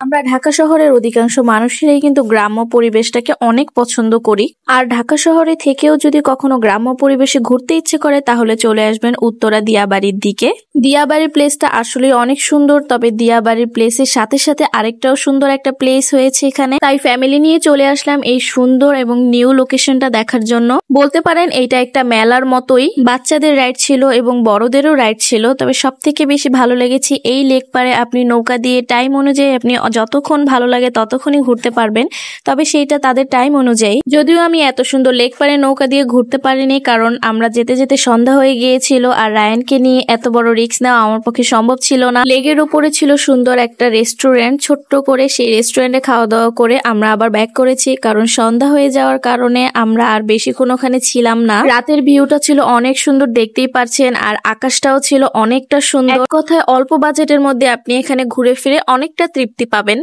আমরা ঢাকা শহরের অধিকাংশ মানুষেরাই কিন্তু গ্রাম্য পরিবেশটাকে অনেক পছন্দ করি। আর ঢাকা শহরে থেকেও যদি কখনো গ্রাম্য পরিবেশে ঘুরতে ইচ্ছে করে তাহলে চলে আসবেন উত্তরা দিয়াবাড়ির দিকে। দিয়াবাড়ির প্লেসটা আসলে অনেক সুন্দর, তবে দিয়াবাড়ির প্লেসের সাথে সাথে আরেকটাও সুন্দর একটা প্লেস হয়েছে এখানে। তাই ফ্যামিলি নিয়ে চলে আসলাম এই সুন্দর এবং নিউ লোকেশনটা দেখার জন্য। বলতে পারেন এইটা একটা মেলার মতোই, বাচ্চাদের রাইড ছিল এবং বড়দেরও রাইড ছিল। তবে সব থেকে বেশি ভালো লেগেছে এই লেক পারে আপনি নৌকা দিয়ে টাইম অনুযায়ী আপনি যতক্ষণ ভালো লাগে ততক্ষণই ঘুরতে পারবেন, তবে সেইটা তাদের টাইম অনুযায়ী। যদিও আমি এত সুন্দর লেক পারে নৌকা দিয়ে ঘুরতে পারিনি, কারণ আমরা যেতে যেতে সন্ধ্যা হয়ে গিয়েছিল আর রায়ানকে নিয়ে এত বড় রিস্ক নেওয়া আমার পক্ষে সম্ভব ছিল না। লেগের উপরে ছিল সুন্দর একটা রেস্টুরেন্ট, ছোট্ট করে সেই রেস্টুরেন্টে খাওয়া দাওয়া করে আমরা আবার ব্যাক করেছি, কারণ সন্ধ্যা হয়ে যাওয়ার কারণে আমরা আর বেশিক্ষণ ওখানে ছিলাম না। রাতের ভিউটা ছিল অনেক সুন্দর, দেখতেই পারছেন, আর আকাশটাও ছিল অনেকটা সুন্দর। এক কথায় অল্প বাজেটের মধ্যে আপনি এখানে ঘুরে ফিরে অনেকটা তৃপ্তি পাবেন।